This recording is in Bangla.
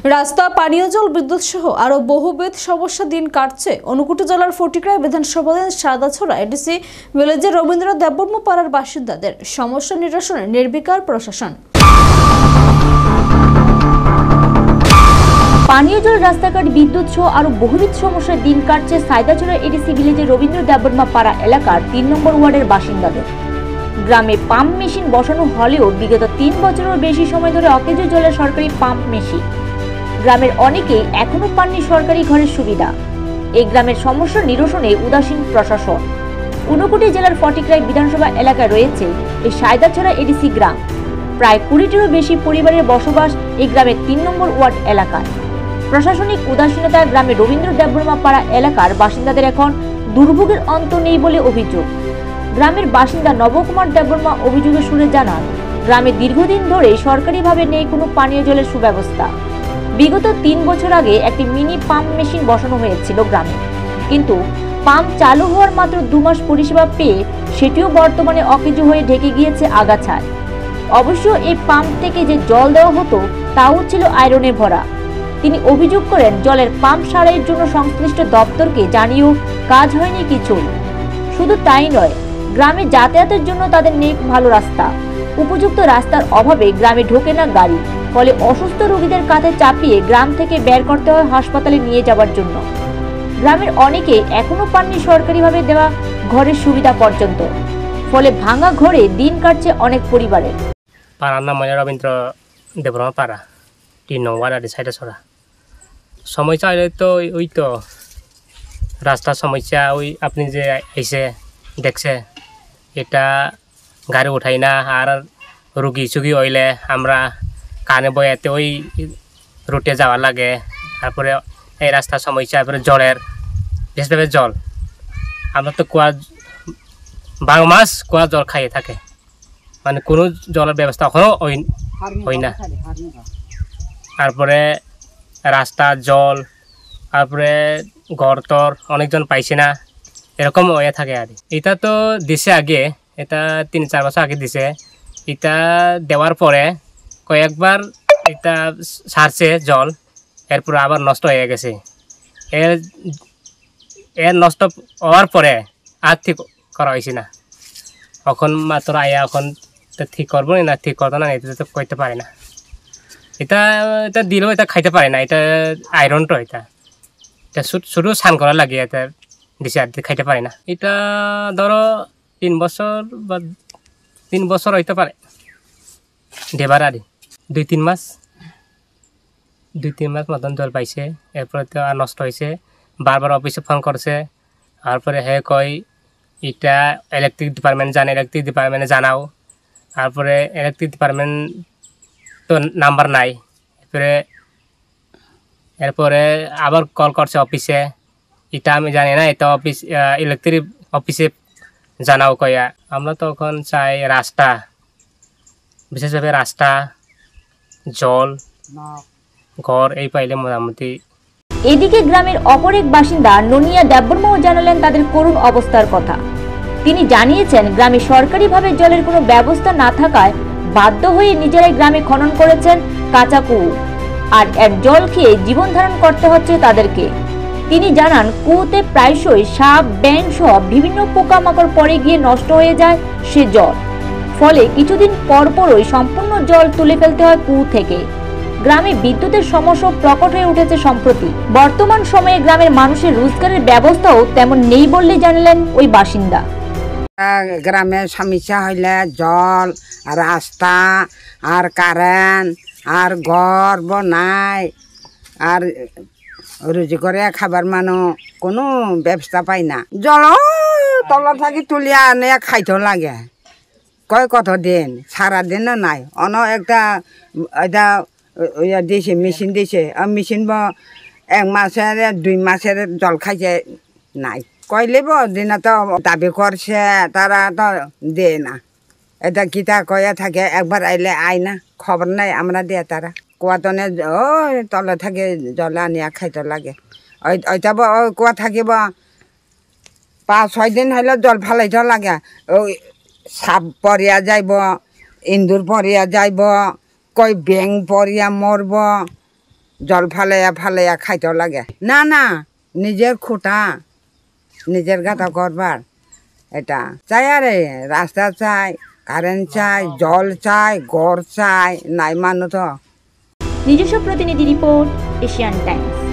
রাস্তা, পানীয় জল, বিদ্যুৎ সহ আরো বহুবিধ সমস্যা দিন কাটছে ঊনকোটি জেলার ফটিকরাই বিধানসভাধীন সাদাছড়া এডিসি ভিলেজের রবীন্দ্রনাথ দেববর্মা পাড়ার বাসিন্দাদের সমস্যা নিরসনে নির্বিকার প্রশাসন। পানীয় জল, রাস্তাঘাট, বিদ্যুৎ সহ আরো বহুবিধ সমস্যার দিন কাটছে সাদাছড়া এডিসি ভিলেজের রবীন্দ্রনাথ দেববর্মা পাড়া এলাকার ৩ নম্বর ওয়ার্ডের বাসিন্দাদের। গ্রামে পাম্প মেশিন বসানো হলেও বিগত ৩ বছরের বেশি সময় ধরে অকেজ জলের সরকারি পাম্প মেশিন। গ্রামের অনেকেই এখনো পাননি সরকারি ঘরের সুবিধা। এই গ্রামের সমস্যা নিরসনে উদাসীন প্রশাসন। ঊনকোটি জেলার ফটিকরাই বিধানসভা এলাকায় রয়েছে এই সাদাছড়া এডিসি গ্রাম। প্রায় ২০টিরও বেশি পরিবারের বসবাস এই গ্রামের ৩ নম্বর ওয়ার্ড এলাকায়। প্রশাসনিক উদাসীনতায় গ্রামে রবীন্দ্র দেববর্মা পাড়া এলাকার বাসিন্দাদের এখন দুর্ভোগের অন্ত নেই বলে অভিযোগ। গ্রামের বাসিন্দা নবকুমার দেববর্মা অভিযোগের সুরে জানান, গ্রামে দীর্ঘদিন ধরে সরকারিভাবে নেই কোনো পানীয় জলের সুব্যবস্থা। বিগত ৩ বছর আগে একটি মিনি পাম্প মেশিন বসানো হয়েছিল গ্রামে, কিন্তু পাম্প চালু হওয়ার মাত্র ২ মাস পরিষেবা পেয়ে সেটিও বর্তমানে অকেজো হয়ে ঢেকে গিয়েছে আগাছায়। অবশ্য এই পাম্প থেকে যে জল দেওয়া হতো তাও ছিল আয়রনে ভরা। তিনি অভিযোগ করেন, জলের পাম্প সারাইয়ের জন্য সংশ্লিষ্ট দপ্তরকে জানিয়েও কাজ হয়নি কিছু। শুধু তাই নয়, গ্রামে যাতায়াতের জন্য তাদের নেই ভালো রাস্তা। উপযুক্ত রাস্তার অভাবে গ্রামে ঢোকে না গাড়ি, ফলে অসুস্থ রোগীদের কাঁধে চাপিয়ে গ্রাম থেকে বের করতে হয় হাসপাতালে নিয়ে যাওয়ার জন্য। গ্রামের অনেকে এখনো পাননি সরকারিভাবে দেওয়া ঘরের সুবিধা পর্যন্ত, ফলে ভাঙা ঘরে দিন কাটছে অনেক পরিবারের। পাড়ার নাম রবীন্দ্র দেববর্মা পাড়া, ৩ নম্বর ওয়ার্ড সাদাছড়া। সমস্যা হলে তো ওই তো রাস্তার সমস্যা। ওই আপনি যে এসে দেখছে, এটা গাড়ি উঠাই না। আর রুগী সুগী হইলে আমরা কানে বয়াতে ওই রুটে যাওয়া লাগে। তারপরে এই রাস্তার সমস্যা, তারপরে জলের বিশেষভাবে জল। আমরা তো কুয়া ১২ মাস কুয়া জল খাইয়ে থাকে, মানে কোনো জলের ব্যবস্থা এখনও হয় না। তারপরে রাস্তা, জল, তারপরে ঘর তর অনেকজন পাইছে না, এরকম হয়ে থাকে। আর এটা তো দিছে আগে, এটা ৩-৪ বছর আগে দিছে। এটা দেওয়ার পরে কয়েকবার এটা সারছে জল, এরপরে আবার নষ্ট হয়ে গেছে। এর নষ্ট হওয়ার পরে আর ঠিক করা হয়েছে না। এখন মাত্র আয়া এখন ঠিক করবো না, ঠিক করতো না, এটা তো করতে পারে না। এটা দিলেও এটা খাইতে পারে না, এটা আয়রন তো। এটা শুধু স্নান করা লাগে, এটা দিছে আর খাইতে পারে না। এটা ধরো ৩ বছর বা ৩ বছর হইতে পারে দেবার। আর ২-৩ মাস মতন জল পাইছে, এরপরে তো আর নষ্ট হয়েছে। বারবার অফিসে ফোন করছে, তারপরে কয় এটা ইলেকট্রিক ডিপার্টমেন্ট জানে, ইলেকট্রিক ডিপার্টমেন্টে জানাও। তারপরে ইলেকট্রিক ডিপার্টমেন্ট তো নাম্বার নাই। এরপরে আবার কল করছে অফিসে, এটা আমি জানি না, এটা অফিস ইলেকট্রিক অফিসে জানাও কয়া। আমরা তখন চাই রাস্তা, বিশেষভাবে রাস্তা, জল, ঘর এই পাইলে মোটামুটি। এদিকে গ্রামের অপর এক বাসিন্দা ননিয়া দেববর্মাও জানালেন তাদের করুণ অবস্থার কথা। তিনি জানিয়েছেন, গ্রামে সরকারিভাবে জলের কোনো ব্যবস্থা না থাকায় বাধ্য হয়ে নিজেরাই গ্রামে খনন করেছেন কাঁচা কুয়ো, আর এর জল খেয়ে জীবন ধারণ করতে হচ্ছে তাদেরকে। তিনি জানান, কুয়োতে প্রায়শই সাপ, ব্যাঙ সহ বিভিন্ন পোকামাকড় পড়ে গিয়ে নষ্ট হয়ে যায় সে জল, ফলে কিছুদিন পরপরই সম্পূর্ণ জল তুলে ফেলতে হয় কুয়ো থেকে। গ্রামে বিদ্যুতের সমস্যা প্রকট হয়ে উঠেছে সম্প্রতি। বর্তমান সময়ে গ্রামের মানুষের রোজগারের ব্যবস্থাও তেমন নেই বললে জানালেন ওই বাসিন্দা। গ্রামের সমস্যা হইলে জল, রাস্তা, আর কারেন্ট, আর ঘর বনাই, আর রুজি করে খাবার মানুষ কোনো ব্যবস্থা পাই না। জল তলা থাকি তুলিয়া আনে খাইতে লাগে, কয় কত দিন, সারাদিনও নাই। অন একটা এটা দিছে, মেশিন দিছে, মেশিন 1 মাসের 2 মাসের জল খাইছে নাই। কইলে দিনা তো দাবি করছে, তারা তো দে না। এটা কিতা কয়ে থাকে, একবার আইলে আই না, খবর নাই আমরা দিয়ে তারা কুয়াতনে ওই তলে থাকে জল আনিয়া খাইতে লাগে। ওইটা ওই কুয়া থাকিব 5-6 দিন হইলে জল ফালাইতে লাগে। ওই সাপ পরিয়া যাইব, ইন্দুর পরিয়া যাইব, কই ব্যাং পরিয়া মরব, জল ফালাইয়া ফালাইয়া খাইতেও লাগে না না নিজের খুঁটা নিজের গাতা করবার এটা চাই আরে রাস্তা চাই কারেন্ট চাই জল চাই ঘর চাই নাই মানুষ তো নিজস্ব প্রতিনিধি রিপোর্ট এশিয়ান টাইমস।